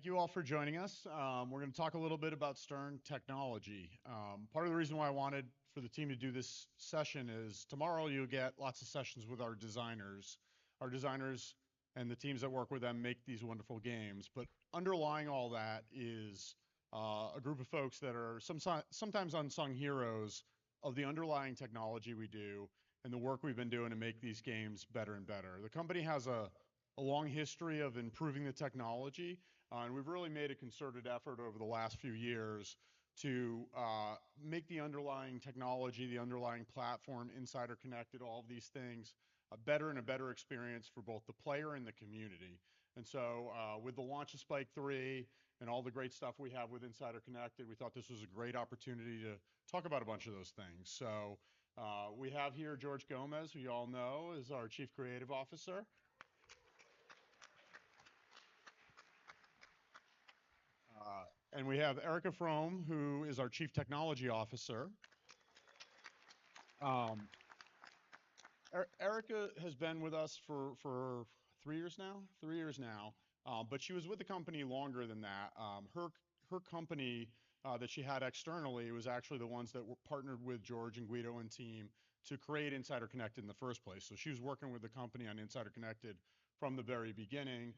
Thank you all for joining us. We're going to talk a little bit about Stern technology. Part of the reason why I wanted for the team to do this session is tomorrow you'll get lots of sessions with our designers. Our designers and the teams that work with them make these wonderful games. But underlying all that is a group of folks that are sometimes unsung heroes of the underlying technology we do and the work we've been doing to make these games better and better. The company has a long history of improving the technology, and we've really made a concerted effort over the last few years to make the underlying technology, the underlying platform, Insider Connected, all of these things, a better and a better experience for both the player and the community. And so with the launch of Spike 3 and all the great stuff we have with Insider Connected, we thought this was a great opportunity to talk about a bunch of those things. So we have here George Gomez, who you all know is our Chief Creative Officer. And we have Erica Fromm, who is our Chief Technology Officer. Erica has been with us for 3 years now, 3 years now, but she was with the company longer than that. Her company that she had externally was actually the ones that were partnered with George and Guido and team to create Insider Connected in the first place. So she was working with the company on Insider Connected from the very beginning.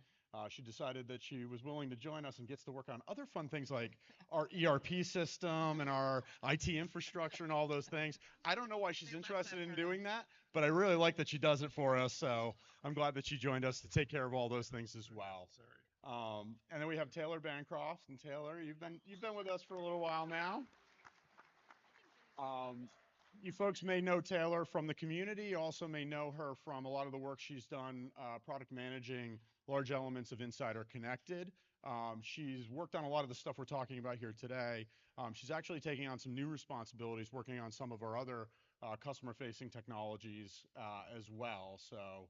She decided that she was willing to join us and gets to work on other fun things like our ERP system and our IT infrastructure and all those things. I don't know why she's interested in doing that, but I really like that she does it for us. So I'm glad that she joined us to take care of all those things as well. And then we have Taylor Bancroft. And Taylor, you've been with us for a little while now. You folks may know Taylor from the community. You also may know her from a lot of the work she's done product managing large elements of Insider Connected. She's worked on a lot of the stuff we're talking about here today. She's actually taking on some new responsibilities, working on some of our other customer-facing technologies as well. So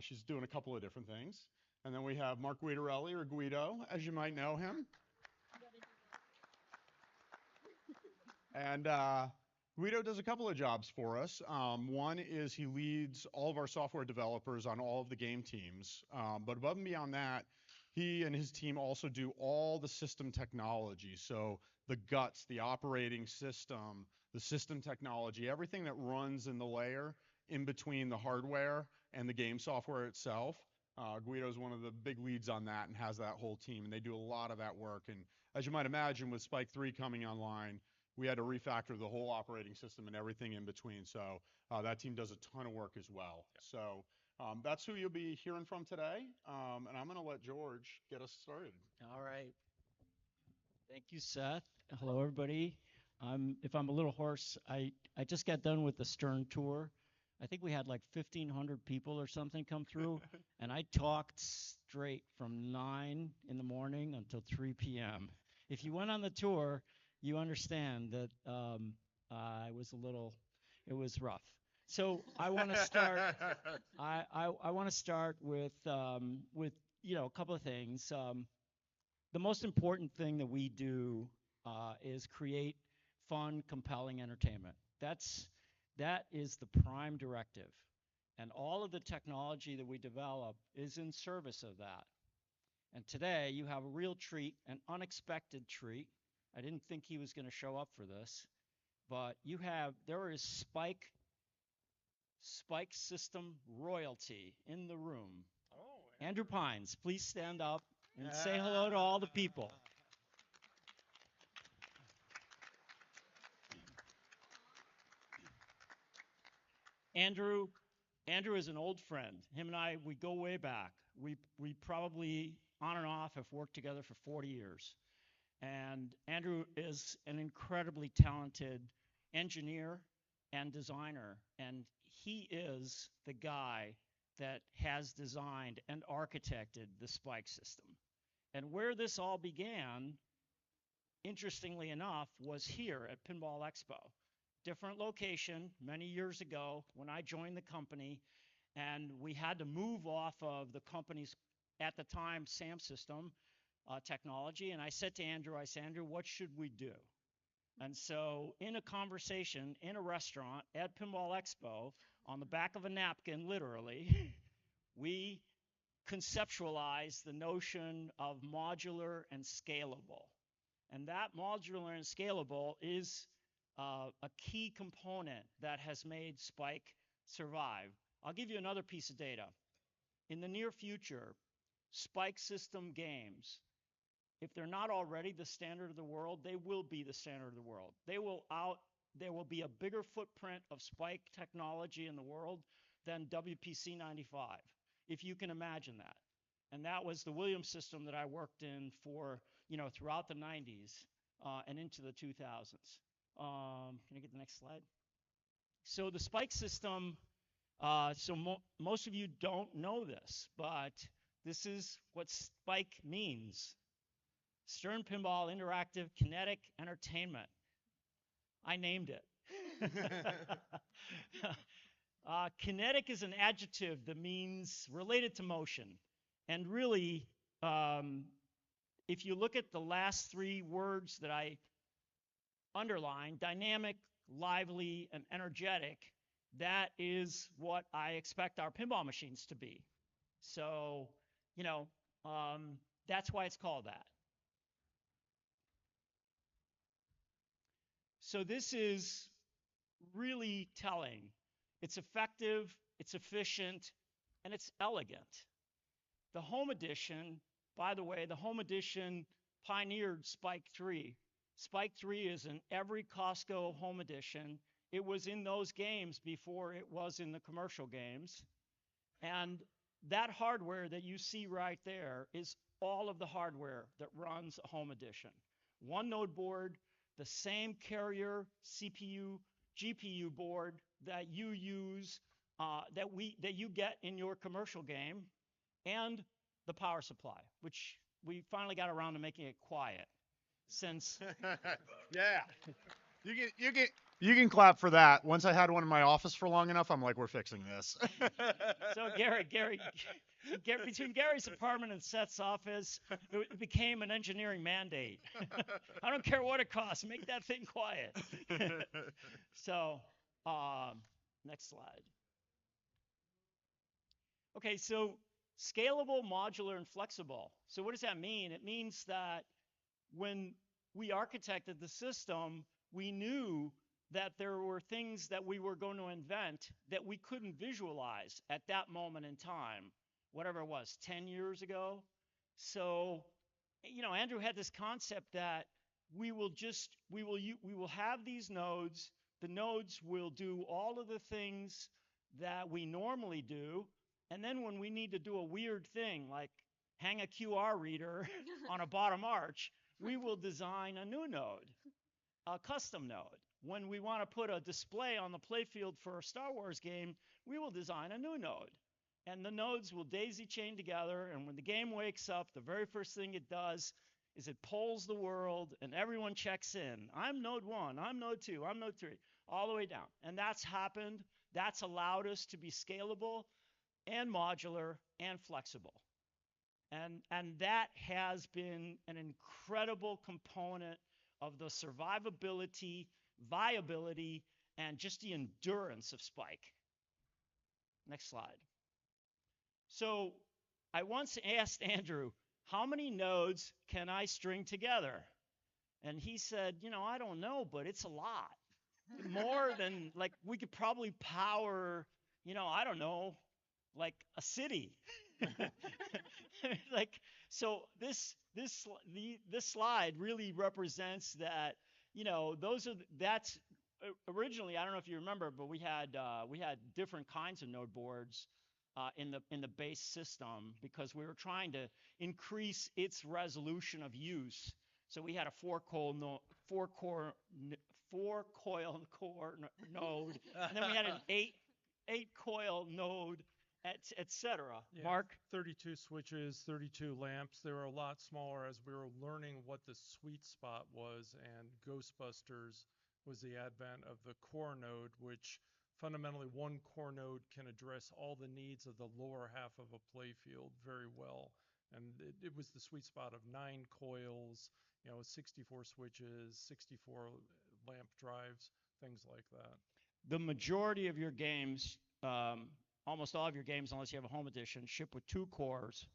she's doing a couple of different things. And then we have Mark Guidarelli, or Guido, as you might know him. And Guido does a couple of jobs for us. One is he leads all of our software developers on all of the game teams. But above and beyond that, he and his team also do all the system technology. So the guts, the operating system, the system technology, everything that runs in the layer in between the hardware and the game software itself. Guido is one of the big leads on that and has that whole team. And they do a lot of that work. And as you might imagine, with Spike 3 coming online, we had to refactor the whole operating system and everything in between. So that team does a ton of work as well. So that's who you'll be hearing from today. And I'm going to let George get us started. All right. Thank you, Seth. Hello, everybody. If I'm a little hoarse, I just got done with the Stern tour. I think we had like 1,500 people or something come through, and I talked straight from 9 in the morning until 3 p.m. If you went on the tour, you understand that it was rough. So I want to start. I want to start with a couple of things. The most important thing that we do is create fun, compelling entertainment. That is the prime directive, and all of the technology that we develop is in service of that. And today you have a real treat, an unexpected treat. I didn't think he was going to show up for this, but there is Spike system royalty in the room. Oh, Andrew Pines, please stand up and say hello to all the people. Andrew is an old friend. Him and I, we go way back. We probably on and off have worked together for 40 years. And Andrew is an incredibly talented engineer and designer. And he is the guy that has designed and architected the Spike system. And where this all began, interestingly enough, was here at Pinball Expo. Different location many years ago when I joined the company, and we had to move off of the company's, at the time, SAM system technology. And I said to Andrew, Andrew, what should we do? And so in a conversation in a restaurant at Pinball Expo, on the back of a napkin, literally, we conceptualized the notion of modular and scalable. And that modular and scalable is a key component that has made Spike survive. I'll give you another piece of data. In the near future, Spike system games, if they're not already the standard of the world, they will be the standard of the world. There will be a bigger footprint of Spike technology in the world than WPC 95, if you can imagine that. And that was the Williams system that I worked in for, throughout the 90s and into the 2000s. Can I get the next slide? So the Spike system, most of you don't know this, but this is what Spike means. Stern Pinball Interactive Kinetic Entertainment. I named it. Kinetic is an adjective that means related to motion. And really, if you look at the last three words that I underlined, dynamic, lively, and energetic, that is what I expect our pinball machines to be. So, that's why it's called that. So this is really telling. It's effective, it's efficient, and it's elegant. The Home Edition, by the way, the Home Edition pioneered Spike 3. Spike 3 is in every Costco Home Edition. It was in those games before it was in the commercial games. And that hardware that you see right there is all of the hardware that runs a Home Edition. One node board, the same carrier CPU, GPU board that you use, that you get in your commercial game, and the power supply, which we finally got around to making it quiet. Since yeah, you can clap for that. Once I had one in my office for long enough, I'm like, we're fixing this. So Gary, between Gary's apartment and Seth's office, it became an engineering mandate. I don't care what it costs, make that thing quiet. So, next slide. Okay, so scalable, modular, and flexible. So what does that mean? It means that when we architected the system, we knew that there were things that we were going to invent that we couldn't visualize at that moment in time, whatever it was, 10 years ago. So, Andrew had this concept that we will have these nodes. The nodes will do all of the things that we normally do. And then when we need to do a weird thing, like hang a QR reader on a bottom arch, we will design a new node, a custom node. When we want to put a display on the playfield for a Star Wars game, we will design a new node. And the nodes will daisy chain together, and when the game wakes up, the very first thing it does is it polls the world, and everyone checks in. I'm node 1, I'm node 2, I'm node 3, all the way down. And that's happened. That's allowed us to be scalable and modular and flexible. And that has been an incredible component of the survivability, viability, and just the endurance of Spike. Next slide. So I once asked Andrew, how many nodes can I string together? And he said, I don't know, but it's a lot. More than, we could probably power, I don't know, like a city. So this slide really represents that, that's originally, I don't know if you remember, but we had different kinds of node boards in the base system because we were trying to increase its resolution of use. So we had a four coil core node, and then we had an eight coil node, etc. Yeah, Mark? 32 switches, 32 lamps. They were a lot smaller as we were learning what the sweet spot was, and Ghostbusters was the advent of the core node, which fundamentally one core node can address all the needs of the lower half of a playfield very well. And it was the sweet spot of 9 coils, 64 switches, 64 lamp drives, things like that. The majority of your games almost all of your games, unless you have a home edition, ship with 2 cores.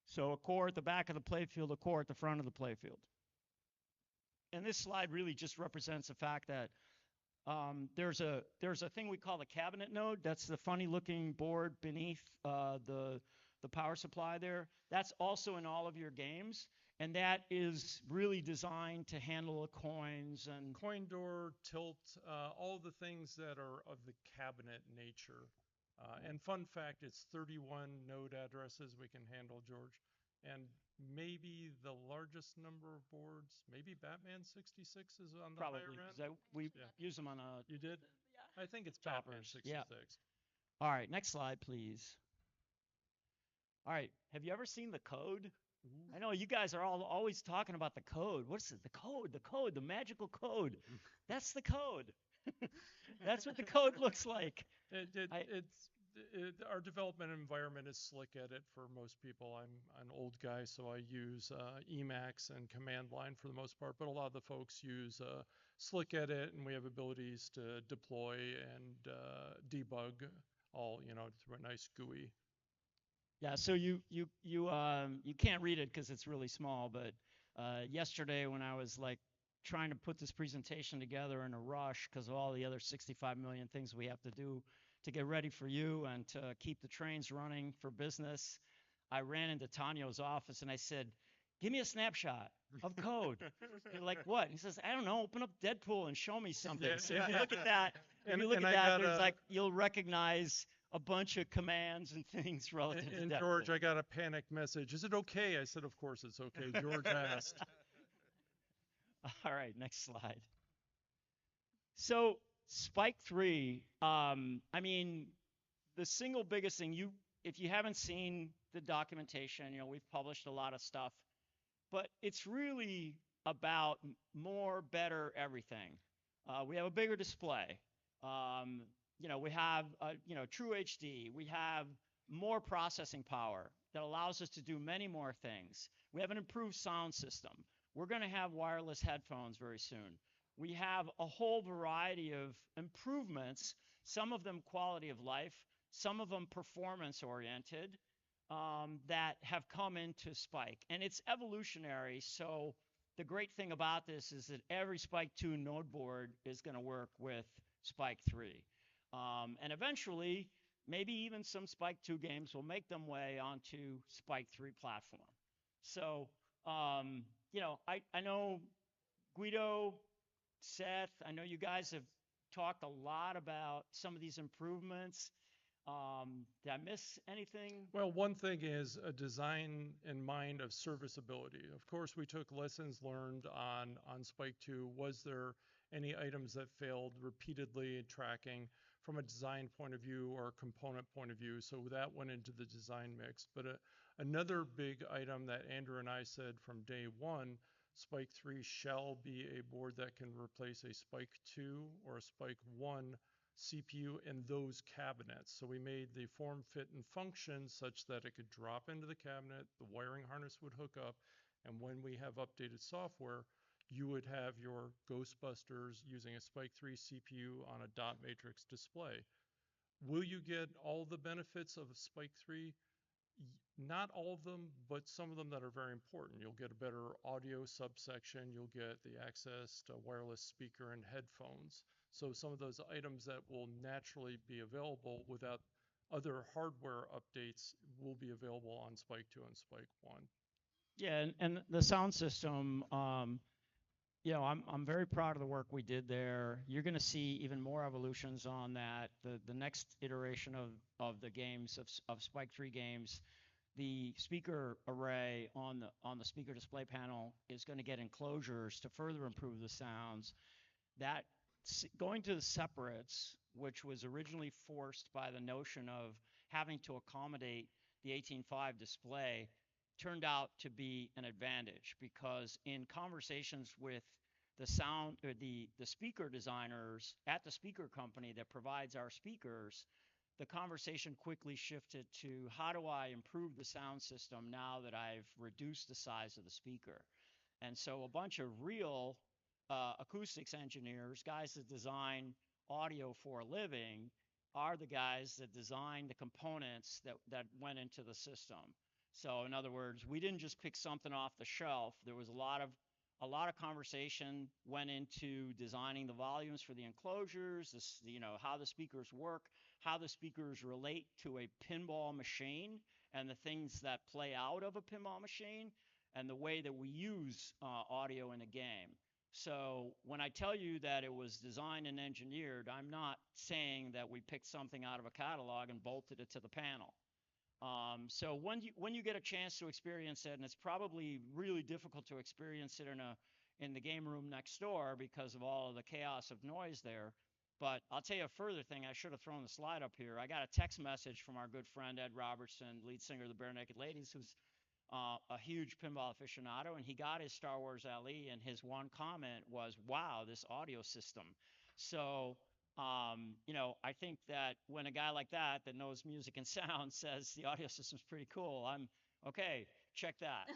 So a core at the back of the playfield, a core at the front of the playfield. And this slide really just represents the fact that there's a thing we call the cabinet node. That's the funny looking board beneath the power supply there. That's also in all of your games. And that is really designed to handle the coins and Coin door, tilt, all the things that are of the cabinet nature. And fun fact, it's 31 node addresses we can handle, George. And maybe the largest number of boards, maybe Batman 66 is on the probably higher end. because we use them on a You did? I think it's Batman choppers. 66. Yeah. All right, next slide, please. All right, have you ever seen the code? I know you guys are all always talking about the code. What's it? The code, the magical code. That's the code. That's what the code looks like. Our development environment is Slick Edit for most people. I'm an old guy, so I use Emacs and command line for the most part, but a lot of the folks use Slick Edit, and we have abilities to deploy and debug all, through a nice GUI. Yeah, so you can't read it because it's really small, but yesterday when I was like trying to put this presentation together in a rush because of all the other 65 million things we have to do to get ready for you and to keep the trains running for business, I ran into Tanyo's office and I said, "Give me a snapshot of code." You're like, "What?" And he says, "I don't know. Open up Deadpool and show me something." Yeah, so if you look at that, there's like you'll recognize a bunch of commands and things relative to Deadpool. George, I got a panic message. Is it okay? I said, of course it's okay. George asked. All right, next slide. So Spike 3, I mean, the single biggest thing, if you haven't seen the documentation, we've published a lot of stuff, but it's really about more, better, everything. We have a bigger display. We have, True HD. We have more processing power that allows us to do many more things. We have an improved sound system. We're going to have wireless headphones very soon. We have a whole variety of improvements, some of them quality of life, some of them performance oriented, that have come into Spike. And it's evolutionary, so the great thing about this is that every Spike 2 node board is going to work with Spike 3. And eventually, maybe even some Spike 2 games will make them way onto Spike 3 platform. So, I know Guido, Seth, I know you guys have talked a lot about some of these improvements. Did I miss anything? Well, one thing is a design in mind of serviceability. Of course, we took lessons learned on Spike 2. Was there any items that failed repeatedly in tracking from a design point of view or a component point of view? So that went into the design mix. But another big item that Andrew and I said from day one, Spike 3 shall be a board that can replace a Spike 2 or a Spike 1 CPU in those cabinets. So we made the form, fit, and function such that it could drop into the cabinet, the wiring harness would hook up, and when we have updated software, you would have your Ghostbusters using a Spike 3 CPU on a dot matrix display. Will you get all the benefits of Spike 3? Not all of them, but some of them that are very important. You'll get a better audio subsection. You'll get the access to wireless speaker and headphones. So some of those items that will naturally be available without other hardware updates will be available on Spike 2 and Spike 1. Yeah, and the sound system, I'm very proud of the work we did there. You're going to see even more evolutions on that. The next iteration of the games, of Spike 3 games, the speaker array on the speaker display panel is going to get enclosures to further improve the sounds. That going to the separates, which was originally forced by the notion of having to accommodate the 18.5 display, turned out to be an advantage, because in conversations with the sound or the speaker designers at the speaker company that provides our speakers, the conversation quickly shifted to how do I improve the sound system now that I've reduced the size of the speaker. And so a bunch of real acoustics engineers, guys that design audio for a living, are the guys that designed the components that went into the system. So in other words, we didn't just pick something off the shelf. There was a lot of conversation went into designing the volumes for the enclosures, how the speakers work, how the speakers relate to a pinball machine, and the things that play out of a pinball machine, and the way that we use audio in a game. So when I tell you that it was designed and engineered, I'm not saying that we picked something out of a catalog and bolted it to the panel. So when you get a chance to experience it, and it's probably really difficult to experience it in the game room next door because of all of the chaos of noise there. But I'll tell you a further thing. I should have thrown the slide up here. I got a text message from our good friend Ed Robertson, lead singer of the Bare Naked Ladies, who's a huge pinball aficionado, and he got his Star Wars LE, and his one comment was, "Wow, this audio system." So, I think that when a guy like that knows music and sound says the audio system's pretty cool, I'm okay. Check that.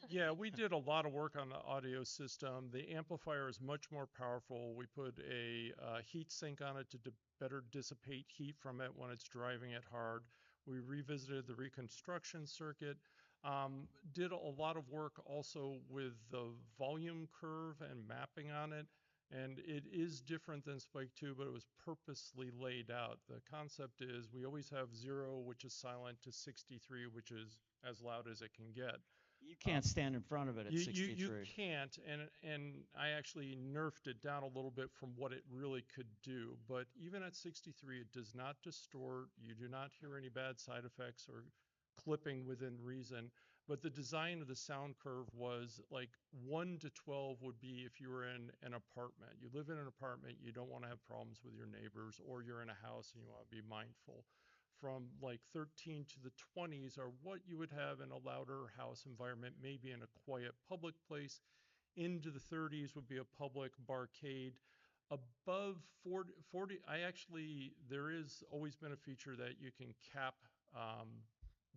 Yeah, we did a lot of work on the audio system. The amplifier is much more powerful. We put a heat sink on it to better dissipate heat from it when it's driving it hard. We revisited the reconstruction circuit. Did a lot of work also with the volume curve and mapping on it. And it is different than Spike 2, but it was purposely laid out. The concept is we always have 0, which is silent, to 63, which is as loud as it can get. You can't stand in front of it at You 63. can't, and I actually nerfed it down a little bit from what it really could do. But even at 63, it does not distort. You do not hear any bad side effects or clipping within reason. But the design of the sound curve was like 1 to 12 would be if you were in an apartment. You live in an apartment, you don't want to have problems with your neighbors, or you're in a house and you want to be mindful. From like 13 to the 20s are what you would have in a louder house environment, maybe in a quiet public place. Into the 30s would be a public barcade. Above 40, there is always been a feature that you can cap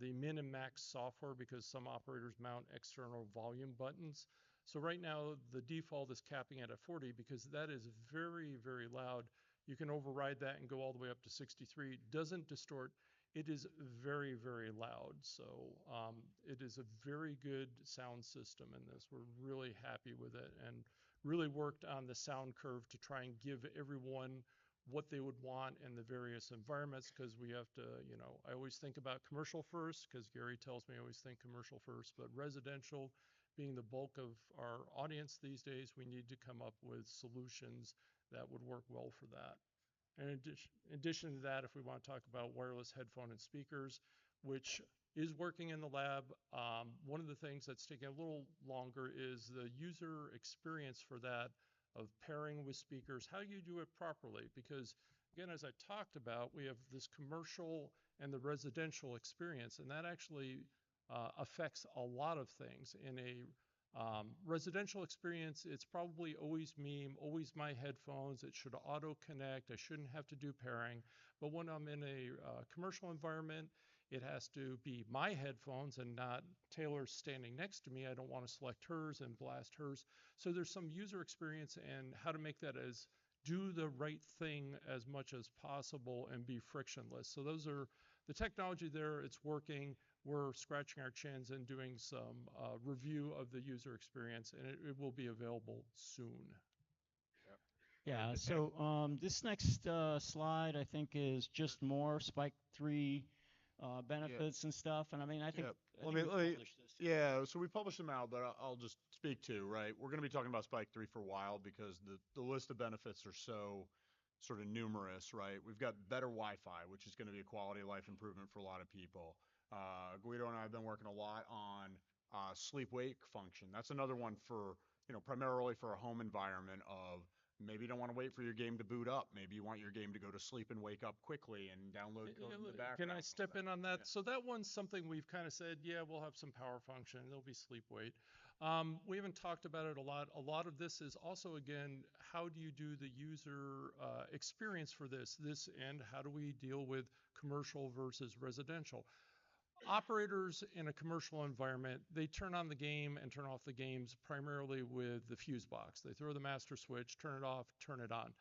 the min and max software because some operators mount external volume buttons. So right now the default is capping it at 40 because that is very, very loud. You can override that and go all the way up to 63. It doesn't distort. It is very, very loud. So it is a very good sound system in this. We're really happy with it and really worked on the sound curve to try and give everyone what they would want in the various environments because we have to, I always think about commercial first because Gary tells me I always think commercial first, but residential being the bulk of our audience these days, we need to come up with solutions that would work well for that. And in addition to that, if we want to talk about wireless headphone and speakers, which is working in the lab, one of the things that's taking a little longer is the user experience for that of pairing with speakers, how you do it properly. Because again, as I talked about, we have this commercial and the residential experience, and that actually affects a lot of things. In a residential experience, it's probably always me, always my headphones. It should auto connect. I shouldn't have to do pairing. But when I'm in a commercial environment, it has to be my headphones and not Taylor's standing next to me. I don't want to select hers and blast hers. So there's some user experience and how to make that as do the right thing as much as possible and be frictionless. So those are the technology there. It's working. We're scratching our chins and doing some review of the user experience, and it will be available soon. Yeah, so this next slide, I think, is just more Spike 3 benefits and stuff. And I mean, I think, Yeah. I think we published this. Yeah, so we published them out, but I'll just speak to, right? We're going to be talking about Spike 3 for a while because the list of benefits are so sort of numerous, right? We've got better Wi-Fi, which is going to be a quality of life improvement for a lot of people. Guido and I have been working a lot on sleep-wake function. That's another one for, primarily for a home environment of maybe you don't want to wait for your game to boot up. Maybe you want your game to go to sleep and wake up quickly and download code in the background. Can I step in on that? Yeah. So that one's something we've kind of said, yeah, we'll have some power function. There'll be sleep weight. We haven't talked about it a lot. A lot of this is also, again, how do you do the user experience for this end? How do we deal with commercial versus residential? Operators in a commercial environment, they turn on the game and turn off the games primarily with the fuse box. They throw the master switch, turn it off, turn it on.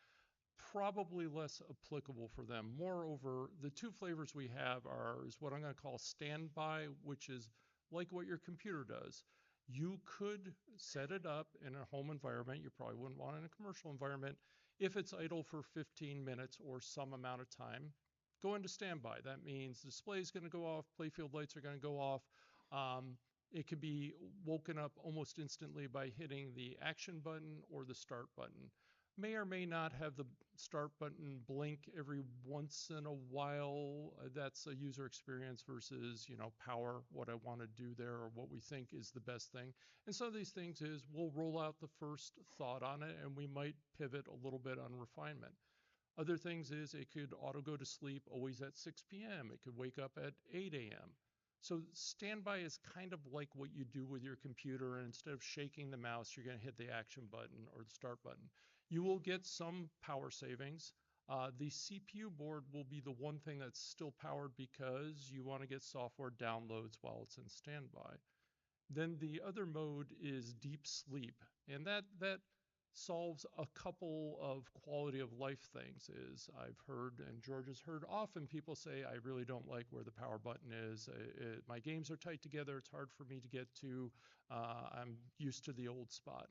probably less applicable for them. Moreover, the two flavors we have is what I'm going to call standby, which is like what your computer does. You could set it up in a home environment. You probably wouldn't want it in a commercial environment. If it's idle for 15 minutes or some amount of time, go into standby. That means the display is going to go off, playfield lights are going to go off. It can be woken up almost instantly by hitting the action button or the start button. May or may not have the start button blink every once in a while. That's a user experience versus, power, what I want to do there or what we think is the best thing. And some of these things is we'll roll out the first thought on it and we might pivot a little bit on refinement. Other things is it could auto go to sleep always at 6 p.m. It could wake up at 8 a.m. So standby is kind of like what you do with your computer, and instead of shaking the mouse, you're going to hit the action button or the start button. You will get some power savings. The CPU board will be the one thing that's still powered because you want to get software downloads while it's in standby. Then the other mode is deep sleep, and that solves a couple of quality of life things. Is I've heard, and George has heard often people say, I really don't like where the power button is. My games are tight together. It's hard for me to get to. I'm used to the old spot.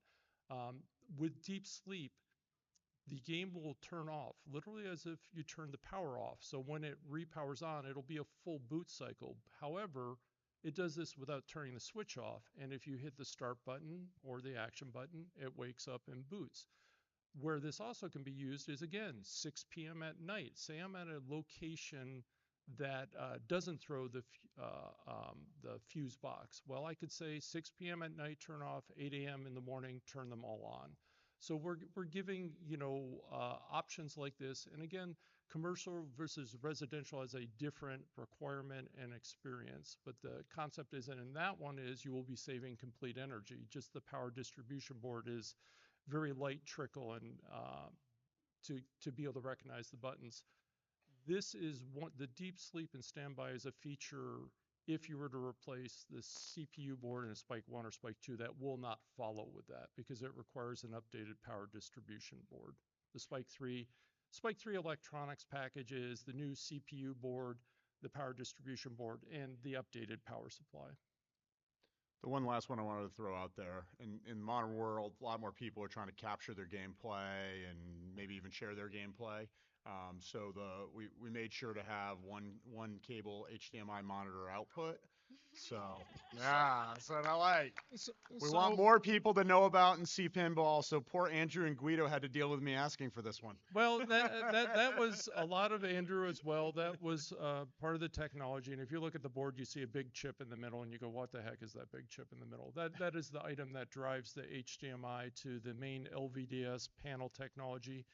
With deep sleep, the game will turn off, literally as if you turn the power off. So when it repowers on, it'll be a full boot cycle. However, it does this without turning the switch off. And if you hit the start button or the action button, it wakes up and boots. Where this also can be used is, again, 6 p.m. at night. Say I'm at a location that doesn't throw the fuse box. Well, I could say 6 p.m. at night, turn off, 8 a.m. in the morning, turn them all on. So we're giving, options like this. And again, commercial versus residential has a different requirement and experience. But the concept is, and in that one is you will be saving complete energy. Just the power distribution board is very light trickle and to be able to recognize the buttons. This is the deep sleep and standby is a feature. If you were to replace the CPU board in a Spike 1 or Spike 2, that will not follow with that because it requires an updated power distribution board. The Spike 3 electronics package is the new CPU board, the power distribution board, and the updated power supply. The one last one I wanted to throw out there, in the modern world, a lot more people are trying to capture their gameplay and maybe even share their gameplay. So we made sure to have one cable HDMI monitor output. So yeah, that's what I like. We want more people to know about and see pinball. So poor Andrew and Guido had to deal with me asking for this one. Well, that was a lot of Andrew as well. That was part of the technology. And if you look at the board, you see a big chip in the middle, and you go, "What the heck is that big chip in the middle?" That is the item that drives the HDMI to the main LVDS panel technology.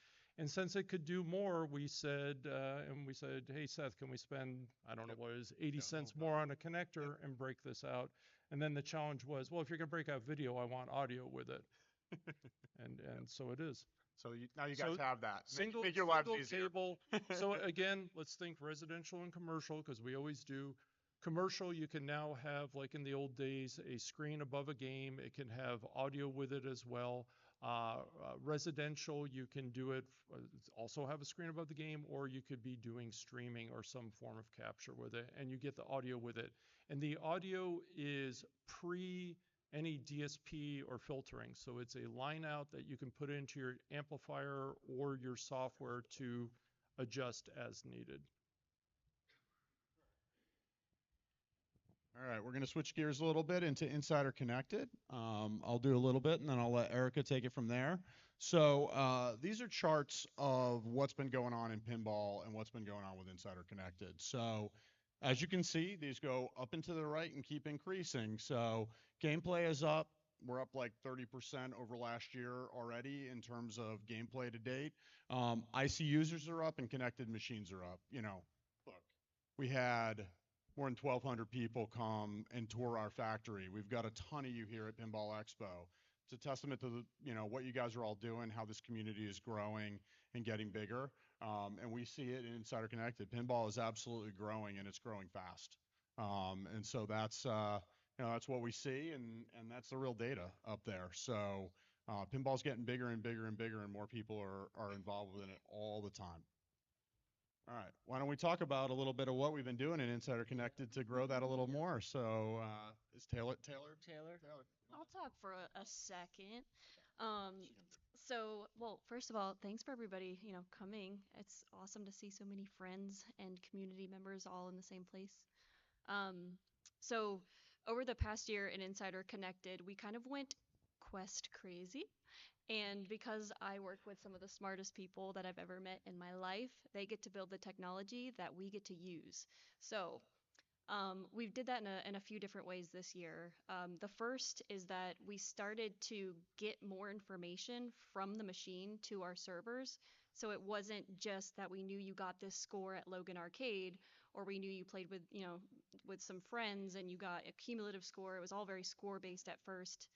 And since it could do more, we said, hey, Seth, can we spend, I don't know what it is, 80 cents more on a connector and break this out? And then the challenge was, well, if you're going to break out video, I want audio with it. and so it is. So now you guys have that. Single make your lives easier. Cable. So again, let's think residential and commercial because we always do. Commercial, you can now have, like in the old days, a screen above a game. It can have audio with it as well. Residential, you can do it, also have a screen above the game, or you could be doing streaming or some form of capture with it, and you get the audio with it. And the audio is pre any DSP or filtering. So it's a line out that you can put into your amplifier or your software to adjust as needed. All right, we're going to switch gears a little bit into Insider Connected. I'll do a little bit, and then I'll let Erica take it from there. So these are charts of what's been going on in pinball and what's been going on with Insider Connected. So as you can see, these go up and to the right and keep increasing. So gameplay is up. We're up like 30% over last year already in terms of gameplay to date. IC users are up and connected machines are up. Look, we had more than 1,200 people come and tour our factory. We've got a ton of you here at Pinball Expo. It's a testament to what you guys are all doing, how this community is growing and getting bigger. And we see it in Insider Connected. Pinball is absolutely growing, and it's growing fast. And so that's what we see, and that's the real data up there. So Pinball's getting bigger and bigger and bigger, and more people are involved in it all the time. All right, why don't we talk about a little bit of what we've been doing in Insider Connected to grow that a little more? So, is Taylor? I'll talk for a second. Um, well, first of all, thanks for everybody, coming. It's awesome to see so many friends and community members all in the same place. Um, so over the past year in Insider Connected, we kind of went quest crazy. And because I work with some of the smartest people that I've ever met in my life, they get to build the technology that we get to use. So we did that in a few different ways this year. The first is that we started to get more information from the machine to our servers. So it wasn't just that we knew you got this score at Logan Arcade, or we knew you played with, with some friends and you got a cumulative score. It was all very score based at first.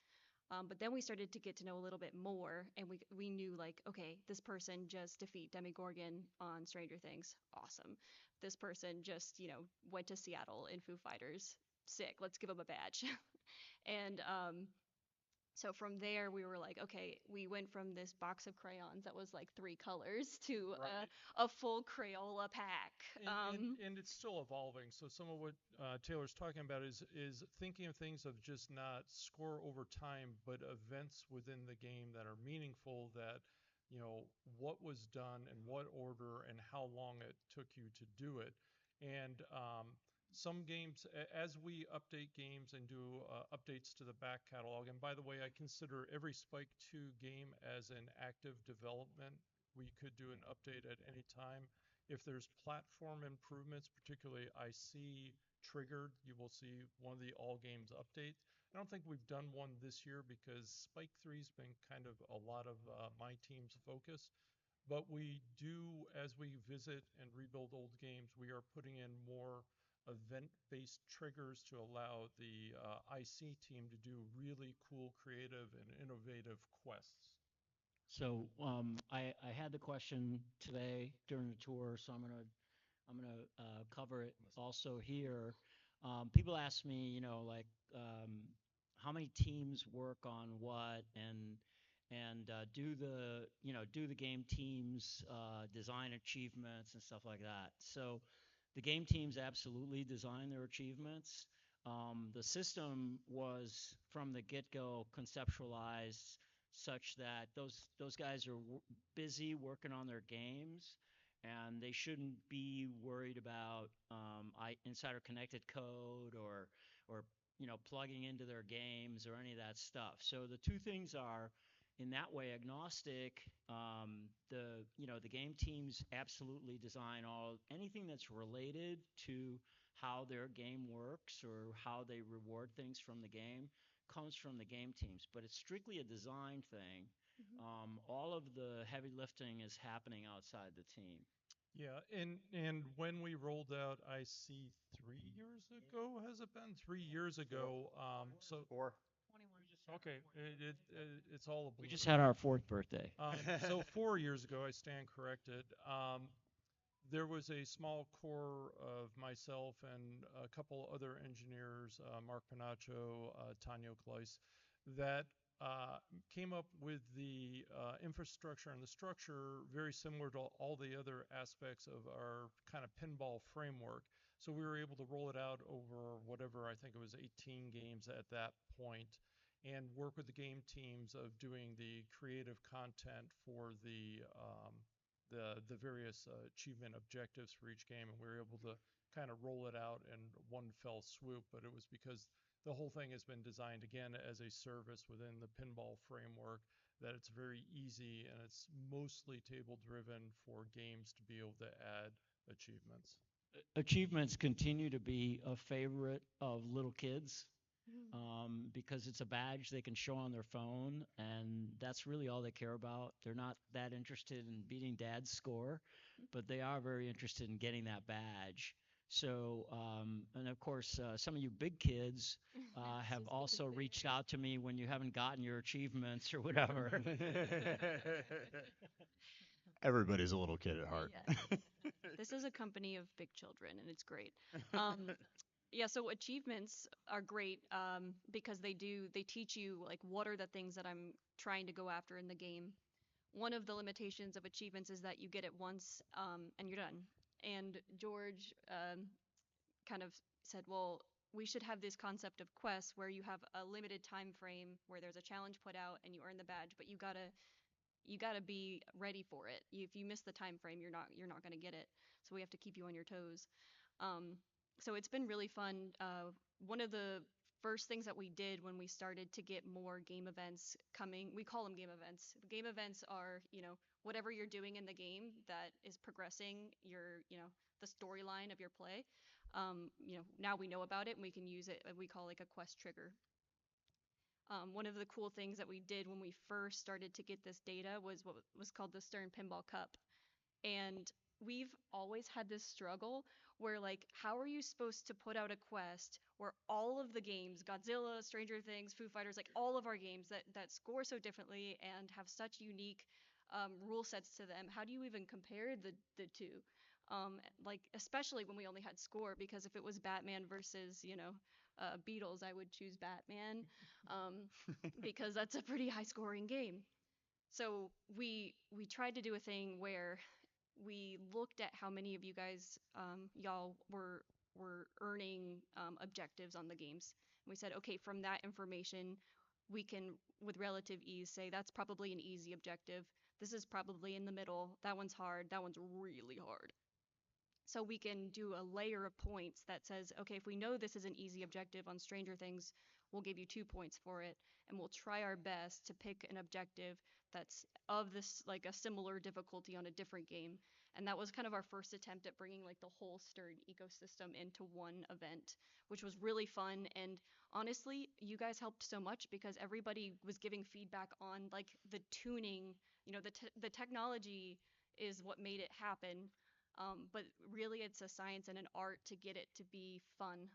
But then we started to get to know a little bit more, and we knew like, okay, this person just defeat Demigorgon on Stranger Things, awesome. This person just went to Seattle in Foo Fighters, sick. Let's give them a badge. And so from there we were like, okay, we went from this box of crayons that was like 3 colors to Right. a full Crayola pack. And it's still evolving. So some of what Taylor's talking about is thinking of things of just not score over time, but events within the game that are meaningful. That what was done and what order and how long it took you to do it. And some games, as we update games and do updates to the back catalog. And by the way, I consider every Spike 2 game as an active development. We could do an update at any time. If there's platform improvements, particularly IC triggered, you will see one of the all games updates. I don't think we've done one this year because Spike 3's been kind of a lot of my team's focus. But we do, as we visit and rebuild old games, we are putting in more event-based triggers to allow the IC team to do really cool, creative, and innovative quests. So I had the question today during the tour, so I'm gonna cover it also here. People ask me, like how many teams work on what, and do the game teams design achievements and stuff like that. So the game teams absolutely design their achievements. The system was from the get-go conceptualized such that those guys are busy working on their games, and they shouldn't be worried about insider connected code or plugging into their games or any of that stuff. So the two things are in that way agnostic. The game teams absolutely design anything that's related to how their game works or how they reward things from the game comes from the game teams, but it's strictly a design thing. Mhm. All of the heavy lifting is happening outside the team. Yeah, and when we rolled out IC 3 years ago, has it been 3 years ago? So Four. 21. okay, it's all a We blur. just had our fourth birthday. So 4 years ago, I stand corrected. There was a small core of myself and a couple other engineers, Mark Panaccio, Tanya Kleiss, that came up with the infrastructure and the structure very similar to all the other aspects of our kind of pinball framework. So we were able to roll it out over whatever, I think it was 18 games at that point, and work with the game teams of doing the creative content for the various achievement objectives for each game, and we were able to kind of roll it out in one fell swoop. But it was because the whole thing has been designed again as a service within the pinball framework, that it's very easy and it's mostly table driven for games to be able to add achievements. Achievements continue to be a favorite of little kids Mhm. because it's a badge they can show on their phone, and that's really all they care about. They're not that interested in beating dad's score, but they are very interested in getting that badge. So, and of course, some of you big kids This have is the big also thing. reached out to me when you haven't gotten your achievements or whatever. Everybody's a little kid at heart. Yes. This is a company of big children, and it's great. Um, Yeah, so achievements are great because they teach you like what are the things that I'm trying to go after in the game. One of the limitations of achievements is that you get it once and you're done. And George kind of said, well, we should have this concept of quests where you have a limited time frame where there's a challenge put out and you earn the badge, but you gotta be ready for it. If you miss the time frame, you're not gonna get it. So we have to keep you on your toes. Um, so it's been really fun. One of the first things that we did when we started to get more game events coming, we call them game events. Game events are, whatever you're doing in the game that is progressing the storyline of your play. Now we know about it and we can use it. We call like a quest trigger. One of the cool things that we did when we first started to get this data was what was called the Stern Pinball Cup. And we've always had this struggle where, like, how are you supposed to put out a quest where all of the games, Godzilla, Stranger Things, Foo Fighters, like all of our games that score so differently and have such unique rule sets to them, how do you even compare the two? Like, especially when we only had score, because if it was Batman versus, Beatles, I would choose Batman um, because that's a pretty high scoring game. So we tried to do a thing where we looked at how many of you guys y'all were earning objectives on the games. And we said, okay, from that information, we can with relative ease say that's probably an easy objective. This is probably in the middle. That one's hard. That one's really hard. So we can do a layer of points that says, okay, if we know this is an easy objective on Stranger Things, we'll give you 2 points for it, and we'll try our best to pick an objective that's of this like a similar difficulty on a different game. And that was kind of our first attempt at bringing like the whole Stern ecosystem into one event, which was really fun. And honestly, you guys helped so much because everybody was giving feedback on like the tuning, the technology is what made it happen, but really, it's a science and an art to get it to be fun.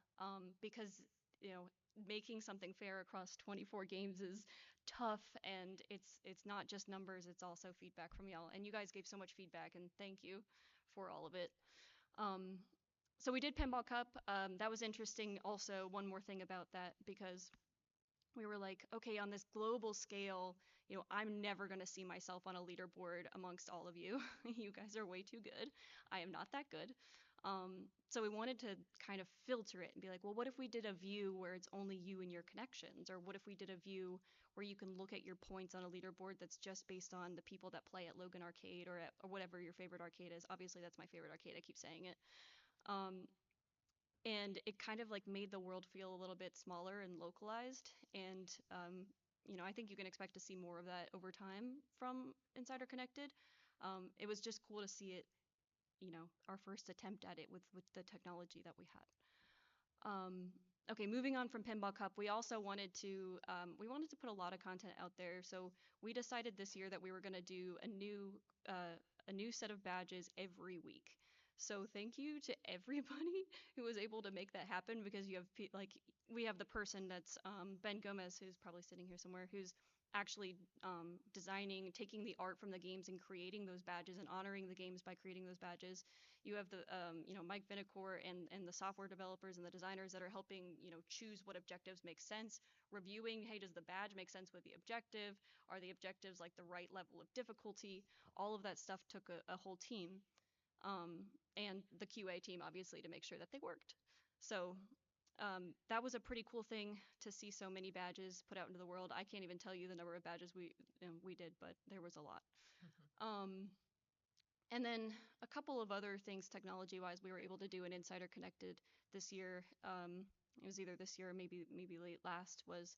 Because you know, making something fair across 24 games is tough, and it's not just numbers; it's also feedback from y'all. And you guys gave so much feedback, and thank you for all of it. Um, so we did Pinball Cup. That was interesting. Also, one more thing about that because we were like, okay, on this global scale, I'm never going to see myself on a leaderboard amongst all of you. You guys are way too good. I am not that good. So we wanted to kind of filter it and be like, well, what if we did a view where it's only you and your connections? Or what if we did a view where you can look at your points on a leaderboard that's just based on the people that play at Logan Arcade or whatever your favorite arcade is? Obviously, that's my favorite arcade. I keep saying it. Um, and it kind of like made the world feel a little bit smaller and localized. And I think you can expect to see more of that over time from Insider Connected. It was just cool to see it, our first attempt at it with the technology that we had. Okay, moving on from Pinball Cup, we also wanted to put a lot of content out there. So we decided this year that we were going to do a new set of badges every week. So thank you to everybody who was able to make that happen because you have like we have the person that's Ben Gomez, who's probably sitting here somewhere, who's actually designing, taking the art from the games and creating those badges and honoring the games by creating those badges. You have the Mike Vinacore and the software developers and the designers that are helping choose what objectives make sense, reviewing, hey, does the badge make sense with the objective, are the objectives like the right level of difficulty? All of that stuff took a whole team, and the QA team obviously to make sure that they worked. So that was a pretty cool thing to see so many badges put out into the world. I can't even tell you the number of badges we did, but there was a lot. Um, and then a couple of other things technology-wise we were able to do in Insider Connected this year. It was either this year or maybe late last was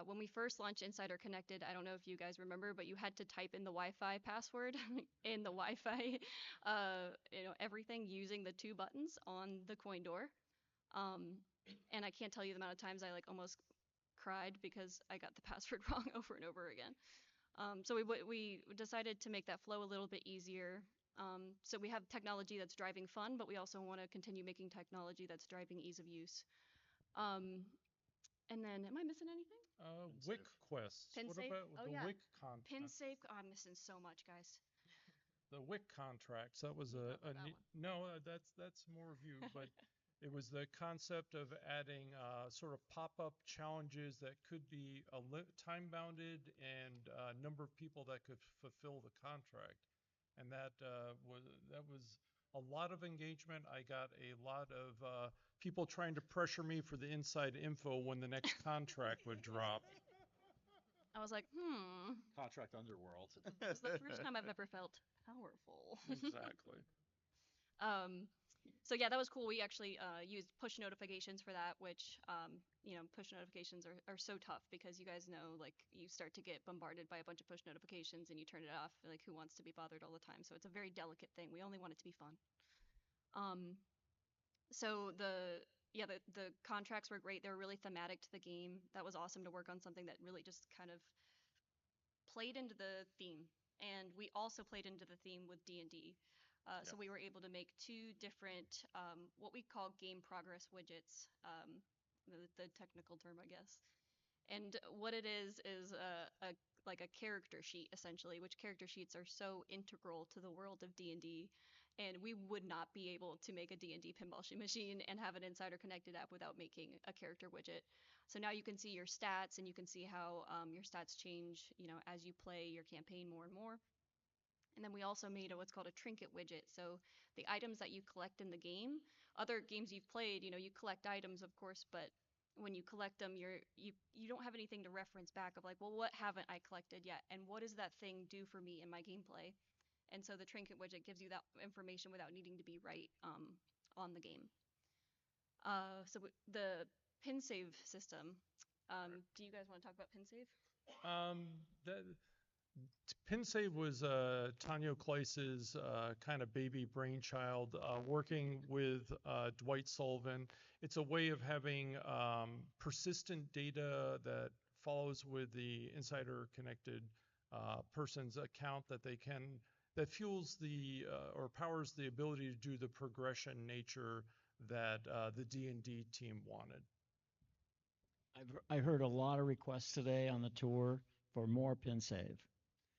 when we first launched Insider Connected. I don't know if you guys remember, but you had to type in the Wi-Fi password in the Wi-Fi, everything using the two buttons on the coin door. Um, and I can't tell you the amount of times I like almost cried because I got the password wrong over and over again. So we decided to make that flow a little bit easier. So we have technology that's driving fun, but we also want to continue making technology that's driving ease of use. Um, and then, am I missing anything? Wick quests. Pin What safe? about Oh the yeah. Wick contract? Pin safe. Oh, I'm missing so much, guys. The Wick contracts. That was You a, talk about a that ne- one. no. That's more of you. But It was the concept of adding sort of pop-up challenges that could be time-bounded and number of people that could fulfill the contract. And that was a lot of engagement. I got a lot of people trying to pressure me for the inside info when the next contract would drop. I was like, Contract Underworld. this is the first time I've ever felt powerful. Exactly. So yeah, that was cool. We actually used push notifications for that, which push notifications are so tough because you guys know, like, you start to get bombarded by a bunch of push notifications and you turn it off. Like, who wants to be bothered all the time? So it's a very delicate thing. We only want it to be fun. Um, so the contracts were great. They were really thematic to the game. That was awesome to work on something that really just kind of played into the theme. And we also played into the theme with D&D. So we were able to make two different, what we call game progress widgets, the technical term, I guess. And what it is like a character sheet, essentially, which character sheets are so integral to the world of D&D. And we would not be able to make a D&D pinball machine and have an insider connected app without making a character widget. So now you can see your stats, and you can see how your stats change, as you play your campaign more and more. And then we also made what's called a trinket widget. So the items that you collect in the game, other games you've played, you collect items, of course, but when you collect them, you don't have anything to reference back of, like, well, what haven't I collected yet, and what does that thing do for me in my gameplay? And so the trinket widget gives you that information without needing to be right on the game. The pin save system. Do you guys want to talk about pin save? The PinSave was Tanya Kleiss's kind of baby brainchild, working with Dwight Sullivan. It's a way of having persistent data that follows with the insider connected person's account that fuels or powers the ability to do the progression nature that the D&D team wanted. I heard a lot of requests today on the tour for more pin save.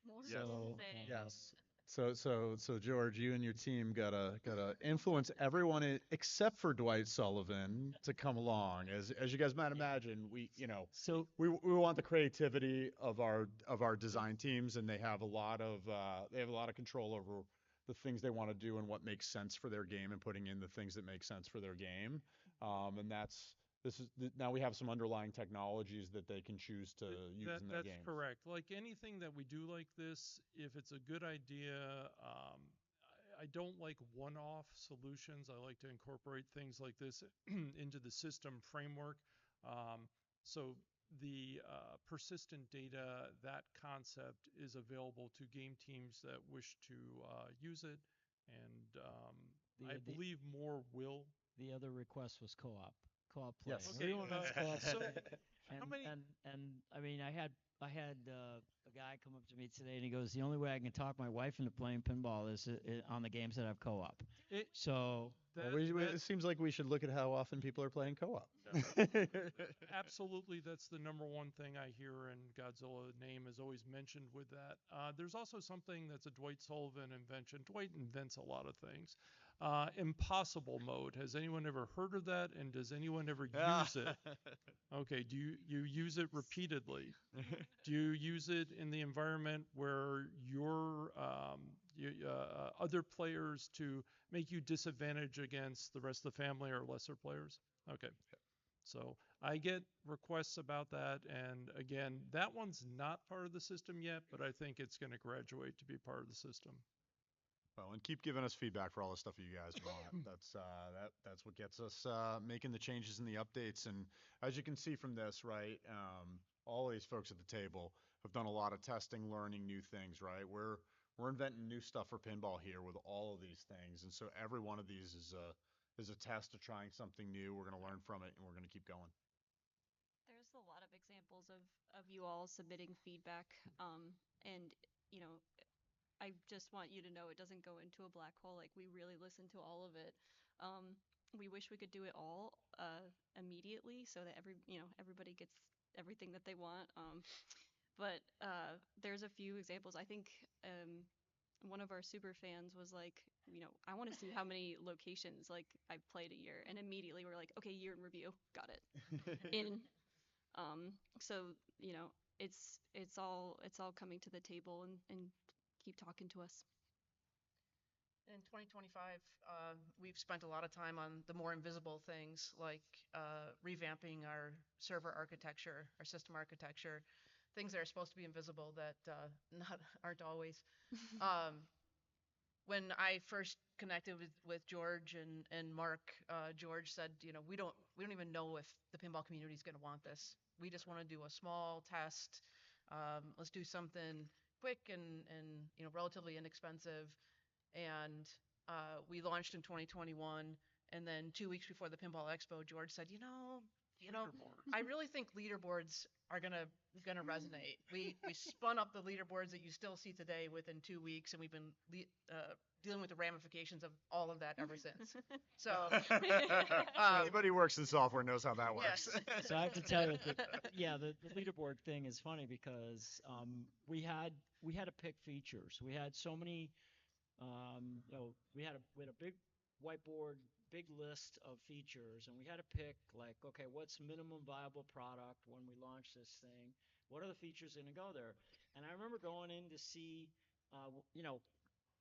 More Yes. pin save. Yes. So George, you and your team gotta influence everyone except for Dwight Sullivan to come along. As you guys might imagine, So we want the creativity of our design teams, and they have a lot of control over the things they want to do and what makes sense for their game, and putting in the things that make sense for their game. And now we have some underlying technologies that they can choose to use in their That's games. correct. Like anything that we do like this, if it's a good idea, I don't like one-off solutions. I like to incorporate things like this into the system framework. So the persistent data, that concept is available to game teams that wish to use it, and I believe more will. the other request was co-op play. Yes. Okay, Everyone wants co-op so play. how many? And I mean, I had a guy come up to me today, and he goes, "The only way I can talk my wife into playing pinball is on the games that have co-op." It, So that, It seems like we should look at how often people are playing co-op. Absolutely, that's the number one thing I hear, and Godzilla name is always mentioned with that. There's also something that's a Dwight Sullivan invention. Dwight invents a lot of things. Impossible mode. Has anyone ever heard of that? And does anyone ever use it? Okay, do you use it repeatedly? Do you use it in the environment where your other players to make you disadvantaged against the rest of the family or lesser players? Okay. So I get requests about that, and again, that one's not part of the system yet, but I think it's going to graduate to be part of the system. Well, and keep giving us feedback for all the stuff that you guys want. That's what gets us making the changes and the updates. And as you can see from this, right, all of these folks at the table have done a lot of testing, learning new things, right? We're inventing new stuff for pinball here with all of these things, and so every one of these is a test of trying something new. We're going to learn from it, and we're going to keep going. There's a lot of examples of you all submitting feedback, and I just want you to know it doesn't go into a black hole. Like, we really listen to all of it. We wish we could do it all immediately so that everybody gets everything that they want. But there's a few examples. I think one of our super fans was like, I want to see how many locations like I've played a year, and immediately we're like, okay, year in review, got it. In so it's all coming to the table, and keep talking to us. In 2025, we've spent a lot of time on the more invisible things, like revamping our server architecture, our system architecture, things that are supposed to be invisible that not aren't always. Um, when I first connected with George and Mark, George said, we don't even know if the pinball community is going to want this. We just want to do a small test. Let's do something quick and relatively inexpensive. And we launched in 2021. And then 2 weeks before the Pinball Expo, George said, I really think leaderboards are gonna resonate. We spun up the leaderboards that you still see today within 2 weeks, and we've been dealing with the ramifications of all of that ever since. So Anybody who works in software knows how that works. So I have to tell you that, yeah, the leaderboard thing is funny because we had to pick features. We had so many, we had a big whiteboard, big list of features, and we had to pick like, okay, what's minimum viable product when we launch this thing? What are the features going to go there? And I remember going in to see,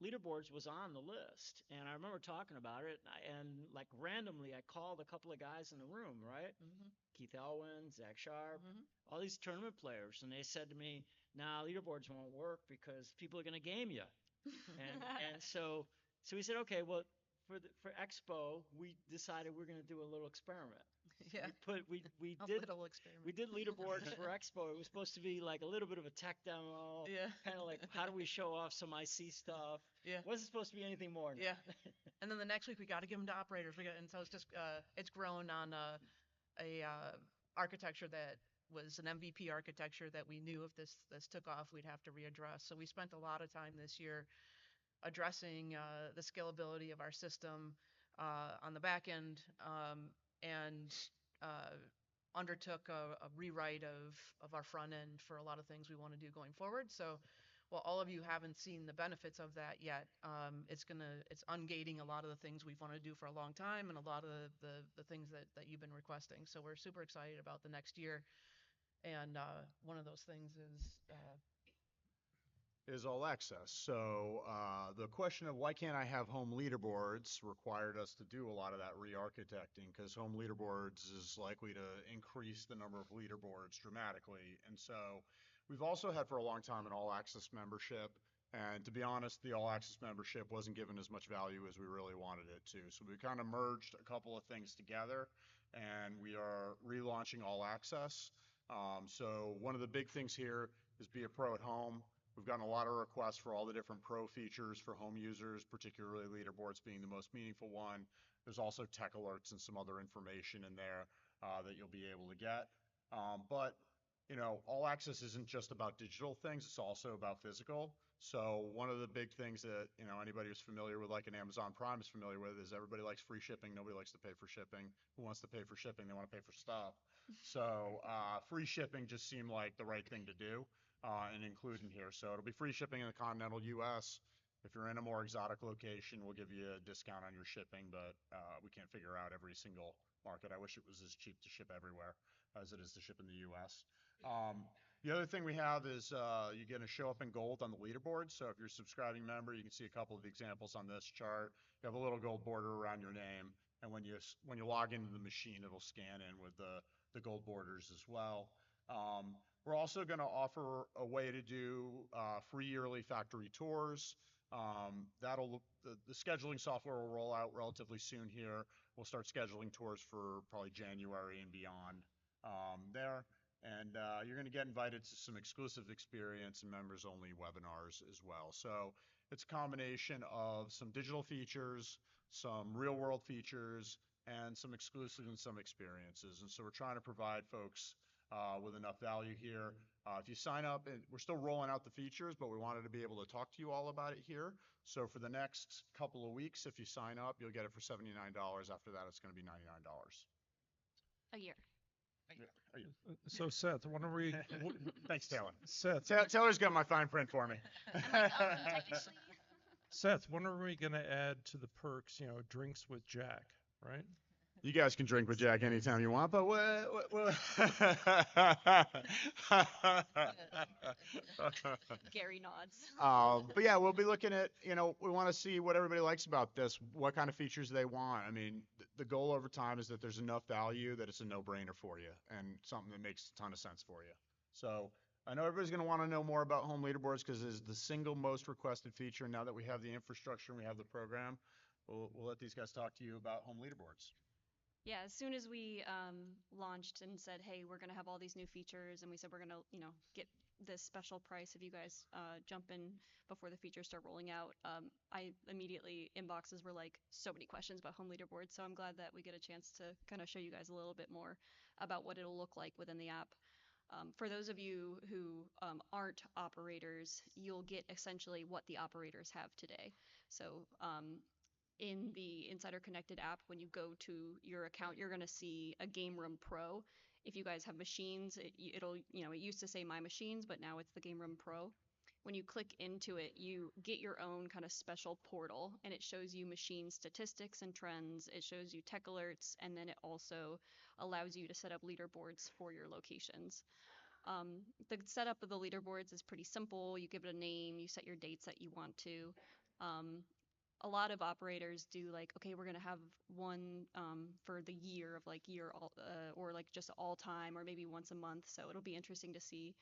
leaderboards was on the list, and I remember talking about it, and like randomly I called a couple of guys in the room, right? mhm, Keith Elwin, Zach Sharp, mhm. all these tournament players, and they said to me, "Nah, leaderboards won't work because people are going to game you." And so we said, okay, well, for Expo, we decided we're going to do a little experiment. Yeah, We a did little experiment. we did leaderboards for Expo. It was supposed to be like a little bit of a tech demo, Yeah. kind of like how do we show off some IC stuff. Yeah. Wasn't supposed to be anything more. Than Yeah. that. And then the next week we got to give them to operators. And so it's grown on a architecture that was an MVP architecture that we knew if this took off, we'd have to readdress. So we spent a lot of time this year addressing the scalability of our system on the back end, and uh, undertook a rewrite of our front end for a lot of things we want to do going forward. So while all of you haven't seen the benefits of that yet, it's ungating a lot of the things we've wanted to do for a long time, and a lot of the things that you've been requesting. So we're super excited about the next year. And one of those things is all access. So the question of why can't I have home leaderboards required us to do a lot of that re-architecting, because home leaderboards is likely to increase the number of leaderboards dramatically. And so we've also had for a long time an all access membership. And to be honest, the all access membership wasn't given as much value as we really wanted it to. So we kind of merged a couple of things together, and we are relaunching all access. So one of the big things here is be a pro at home. We've gotten a lot of requests for all the different pro features for home users, particularly leaderboards being the most meaningful one. There's also tech alerts and some other information in there that you'll be able to get. But all access isn't just about digital things, it's also about physical. So one of the big things that anybody who's familiar with like an Amazon Prime is familiar with is everybody likes free shipping, nobody likes to pay for shipping. Who wants to pay for shipping? They want to pay for stuff. So free shipping just seemed like the right thing to do and include in here. So it'll be free shipping in the continental US. If you're in a more exotic location, we'll give you a discount on your shipping, but we can't figure out every single market. I wish it was as cheap to ship everywhere as it is to ship in the US. The other thing we have is you're going to show up in gold on the leaderboard. So if you're a subscribing member, you can see a couple of examples on this chart. You have a little gold border around your name, and when you log into the machine, it'll scan in with the gold borders as well. We're also going to offer a way to do free yearly factory tours. The scheduling software will roll out relatively soon here. We'll start scheduling tours for probably January and beyond there. And you're going to get invited to some exclusive experience and members-only webinars as well. So it's a combination of some digital features, some real-world features, and some exclusive and some experiences. And so we're trying to provide folks with enough value here. If you sign up, and we're still rolling out the features, but we wanted to be able to talk to you all about it here. So for the next couple of weeks, if you sign up, you'll get it for $79. After that, it's going to be $99. A year. So Seth, when are we? Thanks, Taylor. Seth, Taylor's got my fine print for me. I'm like, oh, technically. Seth, when are we going to add to the perks, drinks with Jack, right? You guys can drink with Jack anytime you want, but what? Gary nods. But yeah, we'll be looking at, we want to see what everybody likes about this, what kind of features they want. I mean, the goal over time is that there's enough value that it's a no-brainer for you and something that makes a ton of sense for you. So I know everybody's going to want to know more about home leaderboards because it's the single most requested feature. Now that we have the infrastructure and we have the program, we'll let these guys talk to you about home leaderboards. Yeah, as soon as we launched and said, hey, we're going to have all these new features, and we said we're going to, get this special price if you guys jump in before the features start rolling out, I immediately, inboxes were like, so many questions about home leaderboards. So I'm glad that we get a chance to kind of show you guys a little bit more about what it'll look like within the app. For those of you who aren't operators, you'll get essentially what the operators have today. So in the Insider Connected app, when you go to your account, you're going to see a Game Room Pro. If you guys have machines, it'll, it used to say My Machines, but now it's the Game Room Pro. When you click into it, you get your own kind of special portal, and it shows you machine statistics and trends. It shows you tech alerts, and then it also allows you to set up leaderboards for your locations. The setup of the leaderboards is pretty simple. You give it a name, you set your dates that you want to. A lot of operators do like, okay, we're gonna have one for the year of like or like just all time, or maybe once a month. So it'll be interesting to see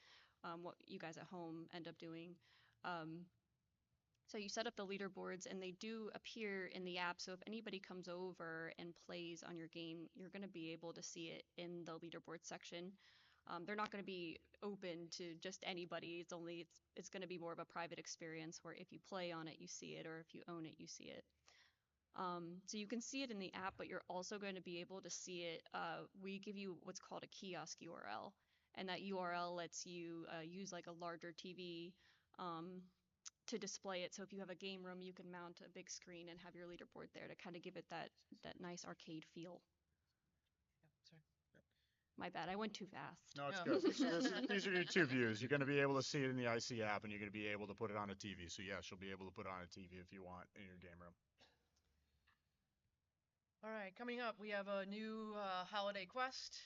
what you guys at home end up doing. So you set up the leaderboards, and they do appear in the app. So if anybody comes over and plays on your game, you're going to be able to see it in the leaderboard section. They're not going to be open to just anybody. It's going to be more of a private experience where if you play on it, you see it, or if you own it, you see it. So you can see it in the app, but you're also going to be able to see it. We give you what's called a kiosk URL, and that URL lets you use like a larger TV to display it. So if you have a game room, you can mount a big screen and have your leaderboard there to kind of give it that nice arcade feel. My bad, I went too fast. No, it's good. These are your two views. You're going to be able to see it in the IC app, and you're going to be able to put it on a TV. So yes, you'll be able to put it on a TV if you want in your game room. All right, coming up, we have a new holiday quest.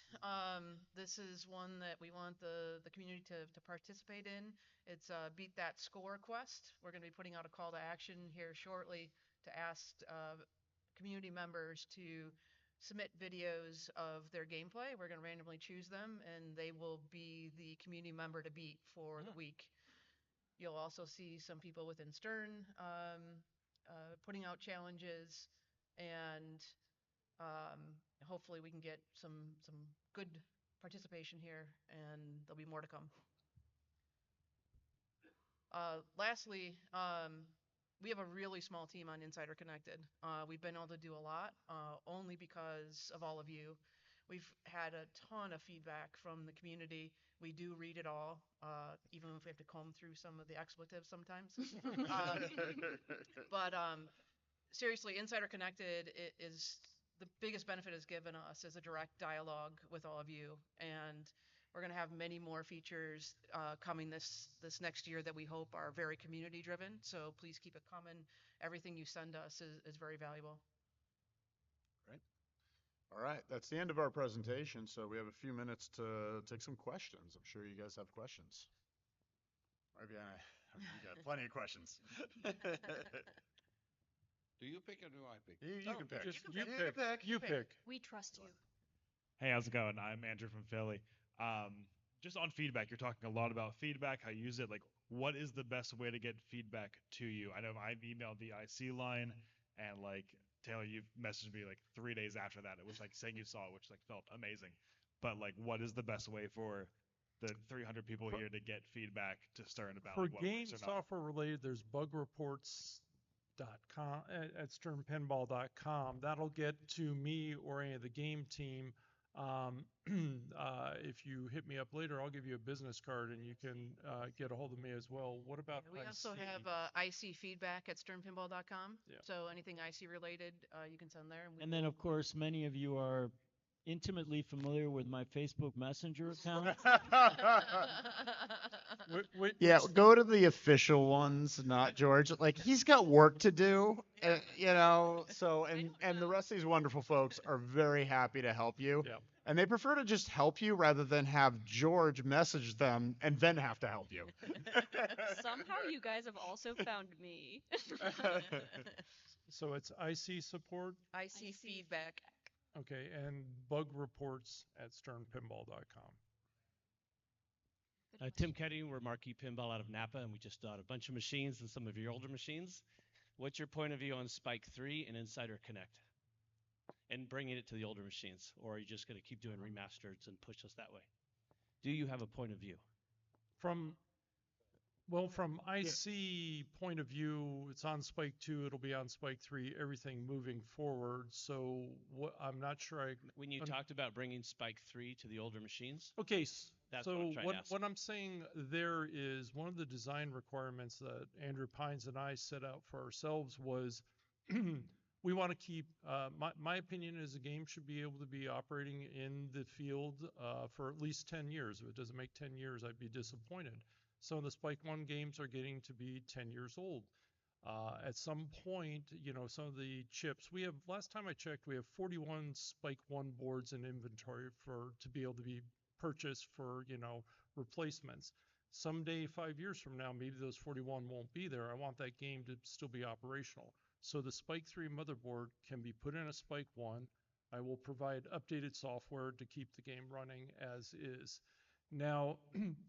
This is one that we want the community to participate in. It's a Beat That Score quest. We're going to be putting out a call to action here shortly to ask community members to submit videos of their gameplay. We're going to randomly choose them, and they will be the community member to beat for the week. You'll also see some people within Stern putting out challenges, and hopefully we can get some good participation here, and there'll be more to come. Lastly, we have a really small team on Insider Connected. We've been able to do a lot only because of all of you. We've had a ton of feedback from the community. We do read it all, even if we have to comb through some of the expletives sometimes. But seriously, Insider Connected is the biggest benefit it's given us is a direct dialogue with all of you, and we're going to have many more features coming this next year that we hope are very community driven. So please keep it coming. Everything you send us is very valuable. Great. All right, that's the end of our presentation. So we have a few minutes to take some questions. I'm sure you guys have questions. Maybe you got plenty of questions. Do you pick or do I pick? You can pick. You pick. We trust you. Hey, how's it going? I'm Andrew from Philly. Just on feedback, you're talking a lot about feedback, how you use it. Like, what is the best way to get feedback to you? I know I've emailed the IC line, and like Taylor, you messaged me like 3 days after that. It was like saying you saw it, which like felt amazing. But like, what is the best way for the 300 people here to get feedback to Stern about For like, what game works or not? software related, there's bugreports.com at sternpinball.com. That'll get to me or any of the game team. If you hit me up later, I'll give you a business card and you can get a hold of me as well. What about We IC? also have IC feedback at sternpinball.com. Yeah. So anything IC related, you can send there. And then, of course, many of you are intimately familiar with my Facebook Messenger account. Yeah, go to the official ones, not George. Like he's got work to do, you know. So and the rest of these wonderful folks are very happy to help you, Yeah. and they prefer to just help you rather than have George message them and then have to help you. Somehow you guys have also found me. So it's IC support, I see feedback. okay, and bug reports at sternpinball.com. Tim Kennedy, we're Marquee Pinball out of Napa, and we just got a bunch of machines and some of your older machines. What's your point of view on Spike 3 and Insider Connect? And bringing it to the older machines? Or are you just going to keep doing remasters and push us that way? Do you have a point of view? From from IC point of view, it's on Spike 2, it'll be on Spike 3, everything moving forward. So what I'm not sure When you talked about bringing Spike 3 to the older machines, Okay, that's so what I'm trying to ask. what I'm saying there is one of the design requirements that Andrew Pines and I set out for ourselves was we want to keep, my opinion is a game should be able to be operating in the field for at least 10 years. If it doesn't make 10 years, I'd be disappointed. Some of the Spike 1 games are getting to be 10 years old. At some point, some of the chips, last time I checked, we have 41 Spike 1 boards in inventory to be able to be purchased for, replacements. Someday, 5 years from now, maybe those 41 won't be there. I want that game to still be operational. So the Spike 3 motherboard can be put in a Spike 1. I will provide updated software to keep the game running as is. Now,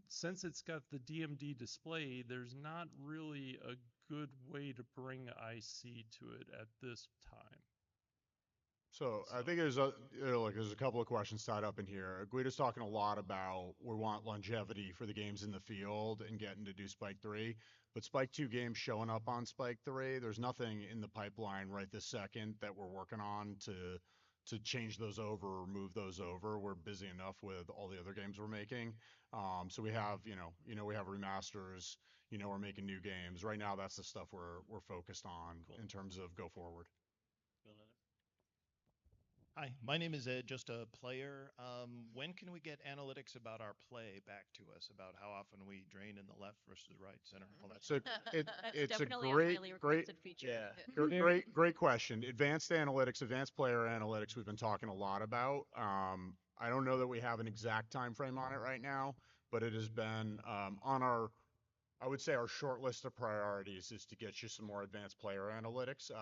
since it's got the DMD display, there's not really a good way to bring IC to it at this time. So I think there's there's a couple of questions tied up in here. Guido's talking a lot about we want longevity for the games in the field and getting to do Spike 3, but Spike 2 games showing up on Spike 3, there's nothing in the pipeline right this second that we're working on to change those over or move those over. We're busy enough with all the other games we're making. So we have, we have remasters, we're making new games. Right now that's the stuff we're focused on in terms of go forward. Hi, my name is Ed, just a player. When can we get analytics about our play back to us, about how often we drain in the left versus right, center, all that So That's it's a definitely great, highly great, requested feature. great question. Advanced analytics, advanced player analytics, we've been talking a lot about. I don't know that we have an exact time frame on it right now, but it has been on our, I would say our short list of priorities is to get you some more advanced player analytics.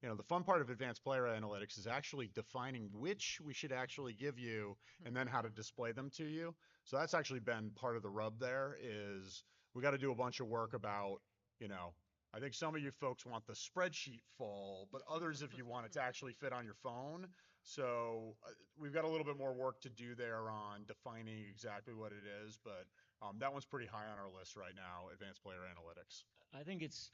The fun part of advanced player analytics is actually defining which we should actually give you and then how to display them to you. So that's actually been part of the rub there is we got to do a bunch of work about, I think some of you folks want the spreadsheet full, but others of you want it to actually fit on your phone. So we've got a little bit more work to do there on defining exactly what it is, but that one's pretty high on our list right now, advanced player analytics. I think it's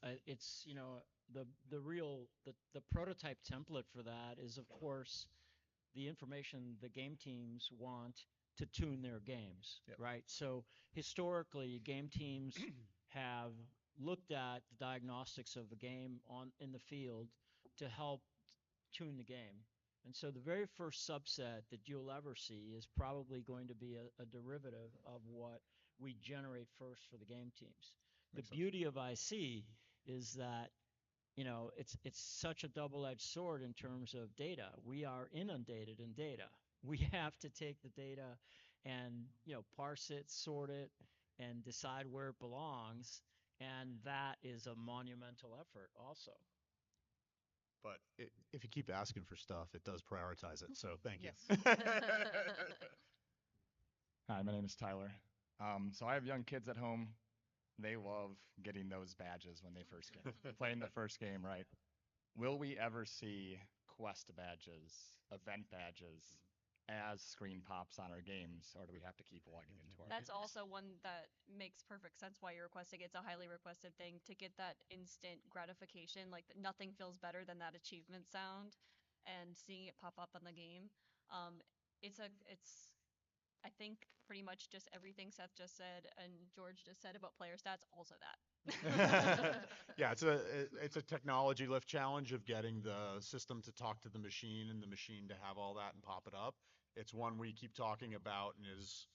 the prototype template for that is of course the information the game teams want to tune their games, right? So historically, game teams have looked at the diagnostics of the game in the field to help tune the game. And so the very first subset that you'll ever see is probably going to be a derivative of what we generate first for the game teams. The beauty of IC is that it's such a double-edged sword in terms of data. We are inundated in data. We have to take the data and parse it, sort it, and decide where it belongs, and that is a monumental effort also. But if you keep asking for stuff, it does prioritize it. So thank you. Hi, my name is Tyler. So I have young kids at home. They love getting those badges when they first get playing the first game, right? Will we ever see quest badges, event badges, as screen pops on our games, or do we have to keep logging into our That's games? also one that makes perfect sense why you're requesting. It's a highly requested thing to get that instant gratification. Like nothing feels better than that achievement sound and seeing it pop up on the game. It's I think pretty much just everything Seth just said and George just said about player stats, also that. Yeah, it's a technology lift challenge of getting the system to talk to the machine and the machine to have all that and pop it up. It's one we keep talking about and is,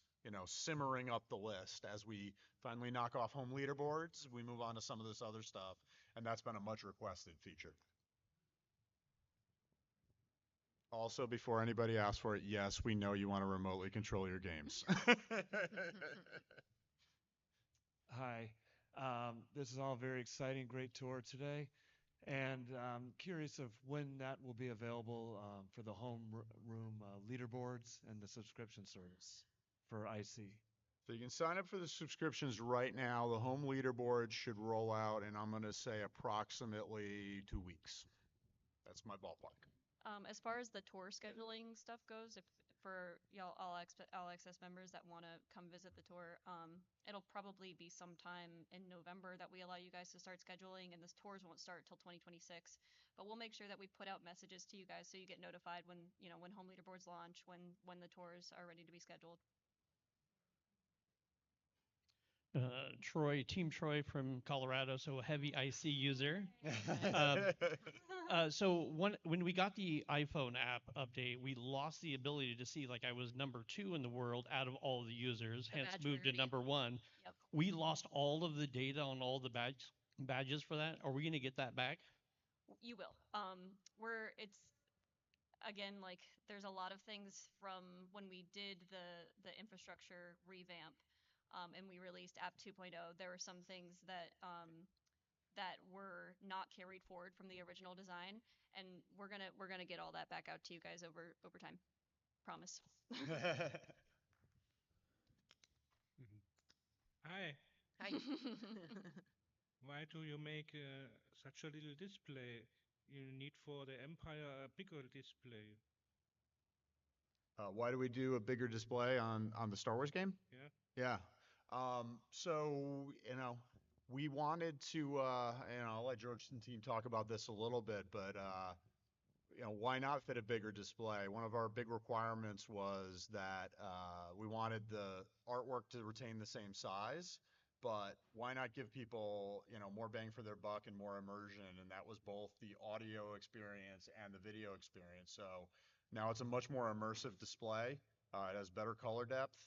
simmering up the list as we finally knock off home leaderboards. We move on to some of this other stuff, and that's been a much requested feature. Also, before anybody asks for it, yes, we know you want to remotely control your games. Hi. This is all very exciting, great tour today. And curious of when that will be available for the room leaderboards and the subscription service for IC. So you can sign up for the subscriptions right now. The home leaderboard should roll out, and I'm going to say approximately 2 weeks. That's my ballpark. As far as the tour scheduling stuff goes, if for y'all all access members that want to come visit the tour, it'll probably be sometime in November that we allow you guys to start scheduling, and this tours won't start till 2026. But we'll make sure that we put out messages to you guys so you get notified when when home leaderboards launch, when the tours are ready to be scheduled. Team Troy from Colorado, so a heavy IC user. So when we got the iPhone app update, we lost the ability to see, like, I was number 2 in the world out of all the users, hence moved to number 1. Yep. We lost all of the data on all the badges for that. Are we going to get that back? You will. It's again, like, there's a lot of things from when we did the infrastructure revamp, and we released app 2.0. There were some things that that were not carried forward from the original design, and we're gonna get all that back out to you guys over time. Promise. Hi. Hi. Why do you make such a little display? You need for the Empire a bigger display. Why do we do a bigger display on the Star Wars game? Yeah. Yeah. So, we wanted to, I'll let George and team talk about this a little bit, but, why not fit a bigger display? One of our big requirements was that we wanted the artwork to retain the same size, but why not give people, more bang for their buck and more immersion? And that was both the audio experience and the video experience. So now it's a much more immersive display. It has better color depth.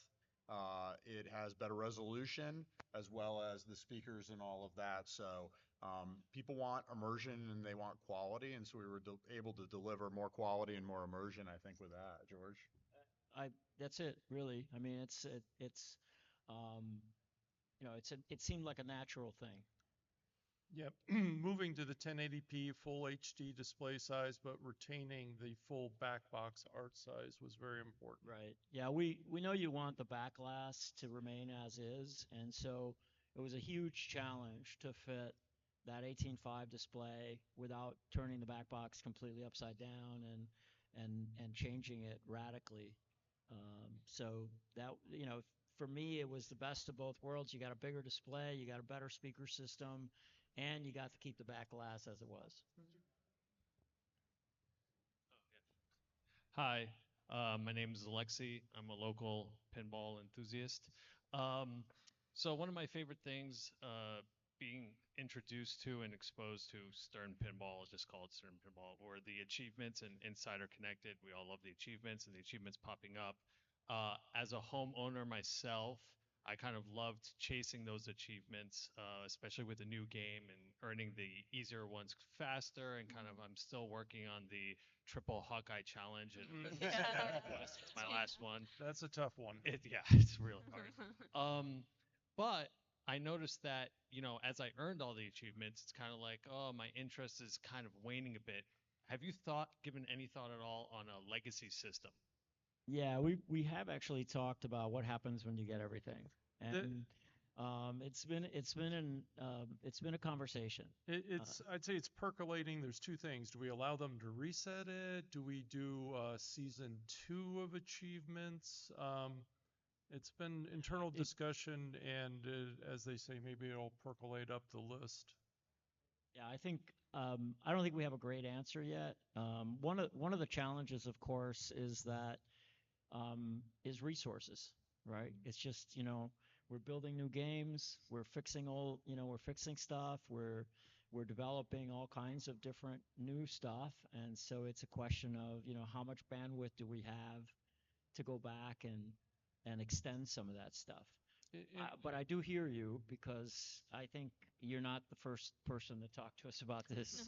It has better resolution, as well as the speakers and all of that. So people want immersion and they want quality, and so we were able to deliver more quality and more immersion, I think, with that. George? That's it, really. I mean, it seemed like a natural thing. Yep. Moving to the 1080p full HD display size, but retaining the full back box art size was very important. Right. Yeah, we know you want the back glass to remain as is, and so it was a huge challenge to fit that 18.5 display without turning the back box completely upside down and changing it radically. So that, for me, it was the best of both worlds. You got a bigger display, you got a better speaker system, and you got to keep the back glass as it was. Hi, my name is Alexi. I'm a local pinball enthusiast. So one of my favorite things being introduced to and exposed to Stern Pinball, I'll just call it Stern Pinball, were the achievements and Insider Connected. We all love the achievements and the achievements popping up. As a homeowner myself, I kind of loved chasing those achievements, especially with the new game and earning the easier ones faster. And kind of, I'm still working on the triple Hawkeye challenge, and it's my last one. That's a tough one. It's really hard. But I noticed that, as I earned all the achievements, it's kind of like, oh, my interest is kind of waning a bit. Have you given any thought at all on a legacy system? Yeah, we have actually talked about what happens when you get everything, and it's been a conversation. I'd say it's percolating. There's two things. Do we allow them to reset it? Do we do season 2 of achievements? It's been internal discussion, and as they say, maybe it'll percolate up the list. Yeah, I don't think we have a great answer yet. One of the challenges, of course, is that is resources, right? It's just, we're building new games, we're fixing we're fixing stuff, we're developing all kinds of different new stuff, and so it's a question of, how much bandwidth do we have to go back and extend some of that stuff. But I do hear you, because I think you're not the first person to talk to us about this.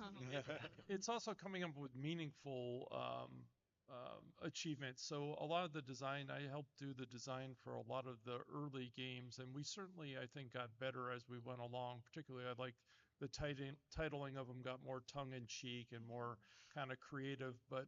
It's also coming up with meaningful achievements. So a lot of the design, I helped do the design for a lot of the early games, and we certainly, I think, got better as we went along. Particularly, I like the titling of them got more tongue-in-cheek and more kind of creative. But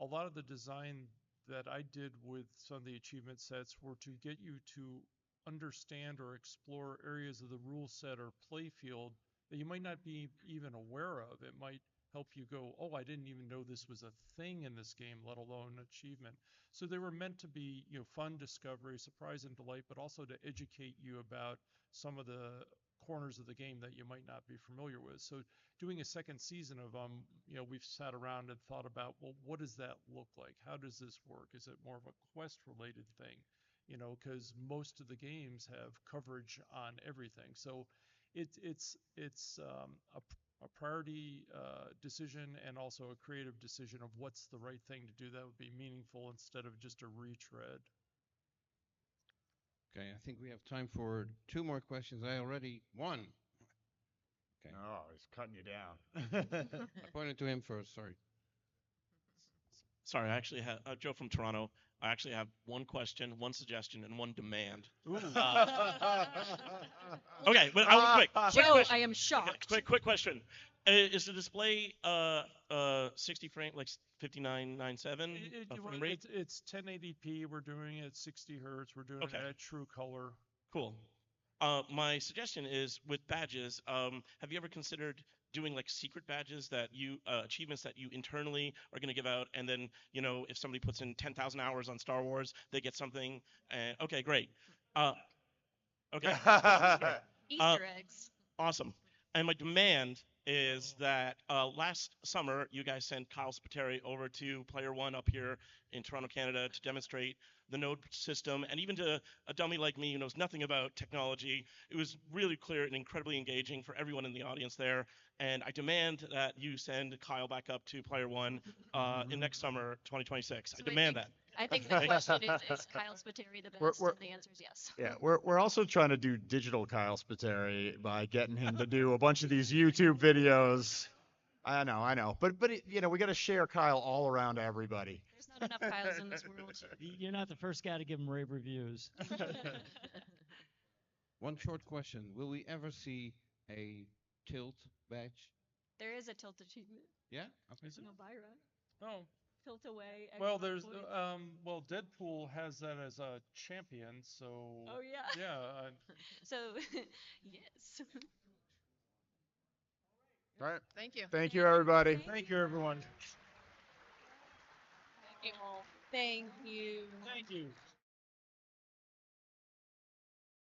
a lot of the design that I did with some of the achievement sets were to get you to understand or explore areas of the rule set or play field that you might not be even aware of. It might help you go, oh, I didn't even know this was a thing in this game, let alone an achievement. So they were meant to be, fun discovery, surprise and delight, but also to educate you about some of the corners of the game that you might not be familiar with. So doing a second season of them, we've sat around and thought about, well, what does that look like? How does this work? Is it more of a quest related thing? Because most of the games have coverage on everything. So it's a priority decision, and also a creative decision of what's the right thing to do that would be meaningful instead of just a retread. Okay, I think we have time for 2 more questions. I already won. Okay. Oh, he's cutting you down. I pointed to him first. Sorry. Sorry, I actually have Joe from Toronto. I actually have one question, one suggestion, and one demand. Okay, but quick Joe, question. I am shocked. Quick question. Is the display 60 frame, like 59.97 frame rate? It's 1080p. We're doing it at 60 hertz. We're doing it at true color. Cool. My suggestion is, with badges, have you ever considered doing like secret badges that you achievements that you internally are going to give out, and then if somebody puts in 10,000 hours on Star Wars, they get something. Okay, great. Okay. Easter eggs. Awesome. And my demand is that last summer you guys sent Kyle Spiteri over to Player One up here in Toronto, Canada, to demonstrate the node system, and even to a dummy like me who knows nothing about technology, it was really clear and incredibly engaging for everyone in the audience there. And I demand that you send Kyle back up to Player One in next summer, 2026. So I demand that. I think the question is Kyle Spiteri the best? And the answer is yes. Yeah, we're also trying to do digital Kyle Spiteri by getting him to do a bunch of these YouTube videos. I know, but we got to share Kyle all around everybody. There's not enough Kyles in this world. You're not the first guy to give him rave reviews. One short question. Will we ever see a tilt badge? There is a tilt achievement. Yeah? Okay. No Byron. Oh. Tilt away. Well, there's Deadpool has that as a champion, so. Oh yeah. Yeah. So, yes. All right. Thank you. Thank you, everybody. Thank you, everyone. Thank you. Thank you.